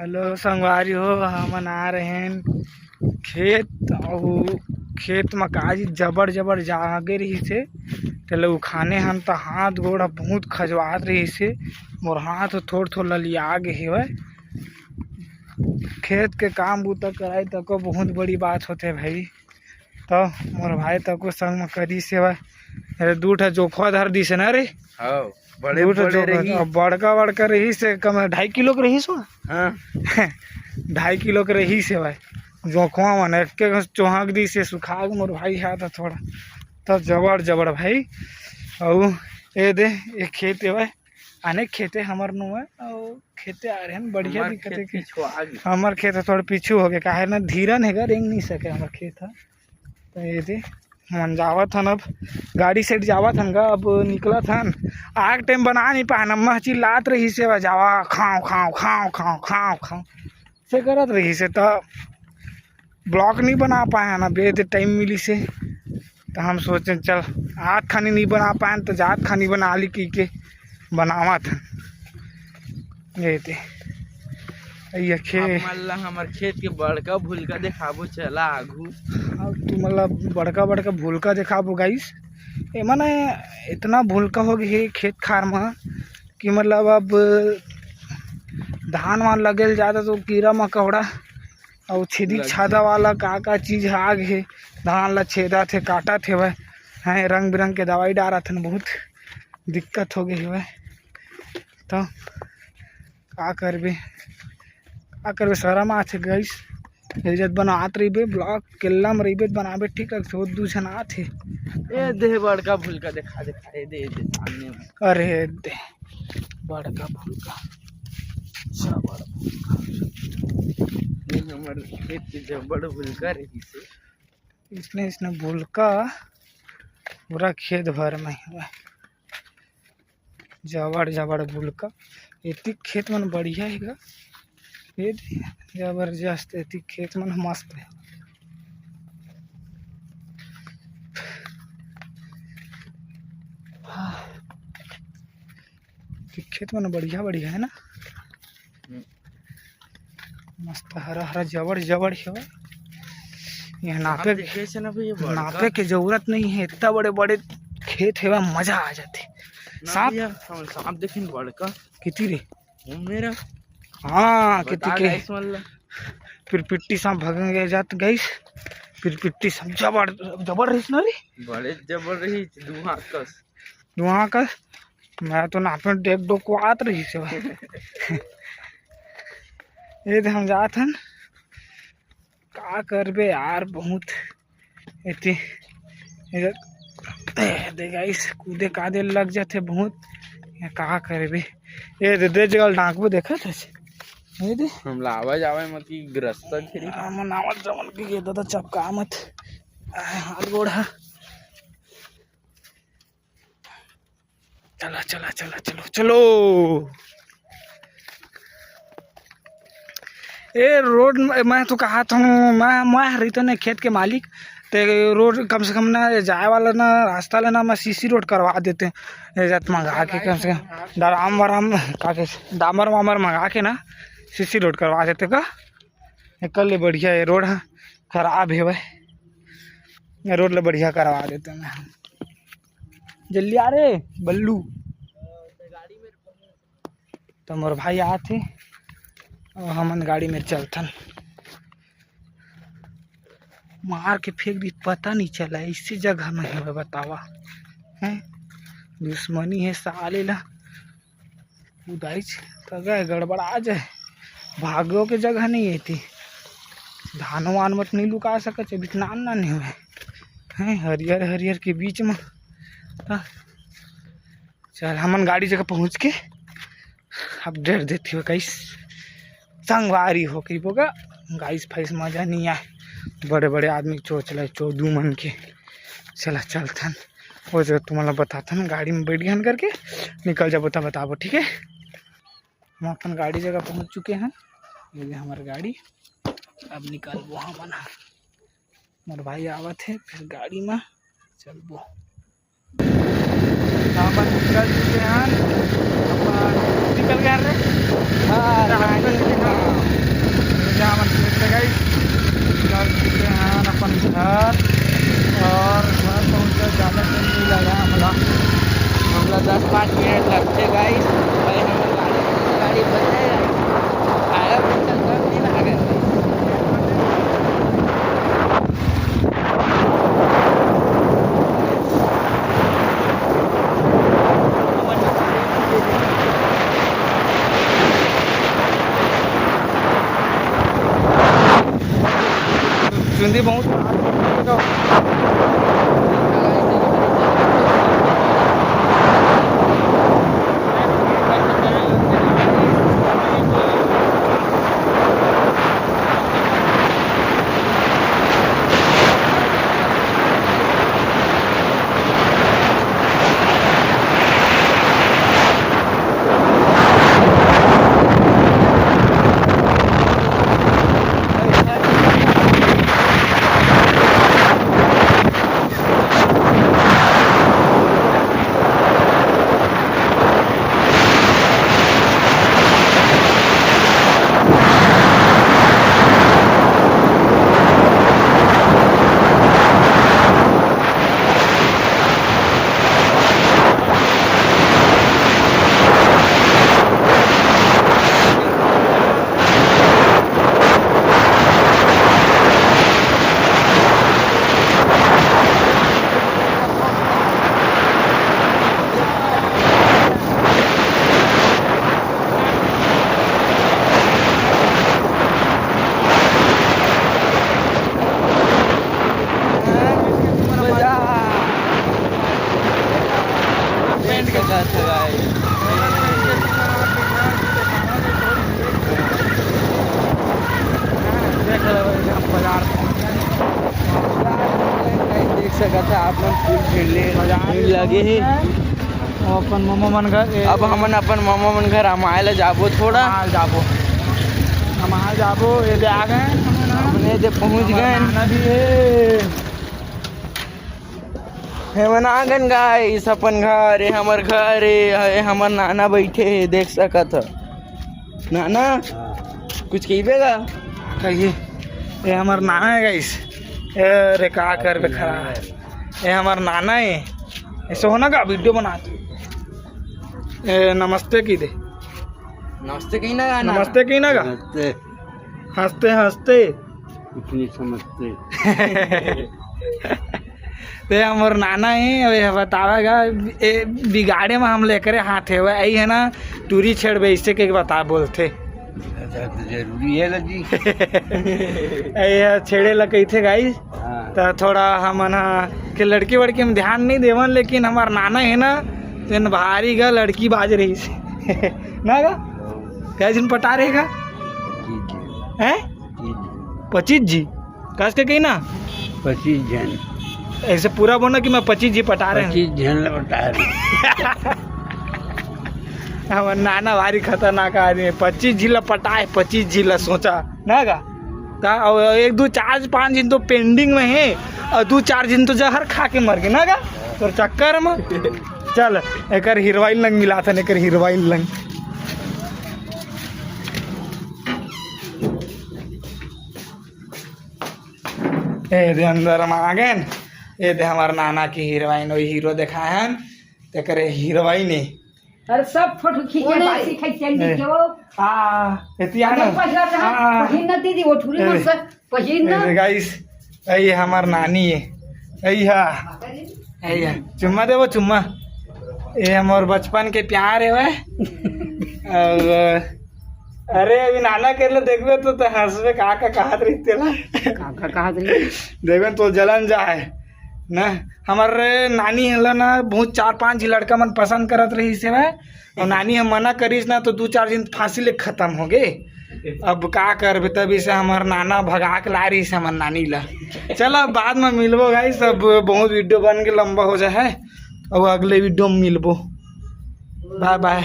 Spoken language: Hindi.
हेलो संगवारी हो, हमन आ रहे हैं खेत। और खेत में काजी जबर जबर जागे रही से तेल उखाने हन तो हाथ गोड़ा बहुत खजवात रही से। मोर हाथ थोड़ थोड़ ललिया गे हेवय। खेत के काम बूता कराई तको बहुत बड़ी बात होते भाई। तो मोर भाई तको संग में करी सेवा दूठा जोखवा धर दी से ना रे। बड़े बड़े रही बड़का बड़का रही से कम 2.5 किलो के रही सो। हाँ 2.5 किलो के रही से भाई जोखवा मन एक के चोहाक दी से सुखा के मोर भाई है तो थोड़ा तो जबर जबर भाई। और ये दे ये खेत है भाई अनेक खेते हमार नु है और खेते आ रहे हैं बढ़िया दिक्कत है कि हमार खेत थोड़ा पीछू हो गया काहे ना धीरन है रेंग नहीं सके हमार खेत है। तो ये दे मन जावत हन अब गाड़ी सेट जावत हन गा अब निकलत हन आग टाइम बना नहीं पाए नम्मा चिल्लात रही से जावा खाओ खाओ खाओ खाओ खाओ खाओ से करत रही से। तो ब्लॉक नहीं बना पाए ना बेद टाइम मिली से। तो हम सोचे चल हाथ खानी नहीं बना पाए तो जात खानी बना ली की के बनावा था। ये थे ये हमार खेत के बड़का भूलका देखाबो चला आगू। तू मतलब बड़का बड़का भूलका देखाबो गाइस। ए माने इतना भूलका हो गए खेत खार में कि मतलब अब धान वान लगेल ज़्यादा तो कीड़ा मकोड़ा और छेदी छादा वाला का चीज़ आ गए धान ला छेदा थे काटा थे वह हैं रंग बिरंग के दवाई डाला थे बहुत दिक्कत हो गई है। तो का करबे शरम आथे गईस इज्जत बनात रही ब्लॉक केल्ला में रही बनाबे ठीक है तो दू जन आथे। ए दे बड़का भूलका देखा दे दे सामने में। अरे दे बड़का भूलका हमार खेत के जबड़ भूलका रही से इसने भूलका पूरा खेत भर में है जबड़ जबड़ भूलका। इतनी खेत मन बढ़िया है ये जबरदस्त इतनी खेत मन मस्त है। खेत मन बढ़िया बढ़िया है ना मस्त हरा हरा जबड़ जबड़ है। यहाँ नापे की जरूरत नहीं है इतना बड़े बड़े खेत है मजा आ जाते। सांप देखें बड़का कितनी रे मेरा हाँ कितनी के फिर पिट्टी सांप भगेंगे जात गई फिर पिट्टी सांप जबड़ जबड़ रही ना रे बड़े जबड़ रही दुआ का मैं तो नापे डेक डो को आत रही से ये हम जात हन का करबे यार बहुत इतनी दे गाइस कूदे कादे लग जाते बहुत का करबे। ये दे जगह डाकबो देखा था ये दे हम लावाज आवे मत की ग्रस्त फिर मन आवत जमन के दादा चपका मत हाथ गोड़ा चला चला चला चलो चलो। ए रोड मैं तो कहा था मैं रही तो ना खेत के मालिक तो रोड कम से कम ना जाए वाला ना रास्ता लेना मैं सीसी रोड करवा देते हैं जात मंगा के कम से कम डराम वराम का के डामर वामर मंगा के ना सीसी रोड करवा देते का कल ले बढ़िया है रोड खराब है भाई रोड ले बढ़िया करवा देते मैं जल्दी आ रे बल्लू। तो मोर भाई आते और हमन गाड़ी में चलथन मार के फेंक दी पता नहीं चला इसी जगह में है बतावा है दुश्मनी है साले ला उदाई तो गए गड़बड़ा जाए भागो के जगह नहीं है थी धान वान मत नहीं लुका सके बितना ना नहीं हुए हैं हरियर हरियर के बीच में। चल हमन गाड़ी जगह पहुँच के अपडेट देती हो कैस संगवारी हो कही बोगा गाइस फैस मजा नहीं आए बड़े बड़े आदमी चोचला चौदू मन के चला चलथन वो जगह तुम्हारा बताता ना गाड़ी में बैठ गया करके निकल जाबो तो बताबो ठीक है। हम अपन गाड़ी जगह पहुंच चुके हैं ये हमारी गाड़ी अब निकलबो हम मोर भाई आवत है फिर गाड़ी में चलबो निकल चुके हैं निकल गया रे। चुंदी बहुत देख सकत है आप मन फूल खिलने लगे हे। अपन मोमो मन घर अब हमन अपन मामा मन घर अमाए ला जाबो थोड़ा हम जाबो ये दे आ गए हमने दे पहुंच गए नदी हे मन आंगन गाइस अपन घर है हमर घर है हमर नाना बैठे है देख सकत है नाना कुछ कहिबेगा कहिए ये हमार नाना है गाइस अरे का कर बे खरा ये हमार नाना है ऐसे होना का वीडियो बनाते नमस्ते की दे नमस्ते कहीं ना गाना नमस्ते की ना गा हंसते हंसते इतनी समझते ते हमार नाना है अब बतावेगा बिगाड़े में हम लेकर हाथ है वह यही है ना टूरी छेड़ इससे के बता बोलते जरूरी है लगी छेड़े ला कही थे गाइस तो थोड़ा हम ना कि लड़की वड़की में ध्यान नहीं देवन लेकिन हमार नाना है ना तो भारी गा लड़की बाज रही से ना गा कैसे दिन पटा रहेगा हैं 25 जी कस के कही ना 25 जन ऐसे पूरा बोलना कि मैं 25 जी पटा रहे हैं 25 जन पटा रहे हमार नाना भारी खतरनाक आदमी 25 जिला पटाए 25 जिला सोचा ना का और 1 2 4 5 दिन तो पेंडिंग में है और 2 4 दिन तो जहर खा के मर गए ना का तो चक्कर में चल एक हीरोइन लंग मिला था एक हीरोइन लंग ए दे अंदर में आ गए ये दे हमार नाना की हीरोइन वही हीरो देखा है ते करे हीरोइन है अरे सब फोटो खींचे बासी खाई चंदी जो एतियाना पहिन न दीदी वो ठुरी मत पहिन न गाइस आई हमार नानी है आई है चुम्मा देवो चुम्मा ये हमार बचपन के प्यार है वह अरे अभी नाना कर ले देखबे तो हंसबे काका कहत रही ला काका कहत रही देखबे तो जलन जाए ना हमारे नानी हला ना बहुत 4-5 लड़का मन पसंद करत रही से वह और नानी हम मना करीस ना तो 2-4 दिन फांसी ले खत्म हो गए अब का करबे तभी से हमार नाना भगा के ला रही से हमार नानी ला चलो बाद में मिलबो गाइस सब बहुत वीडियो बन के लंबा हो जाए और अगले वीडियो में मिलबो बाय बाय।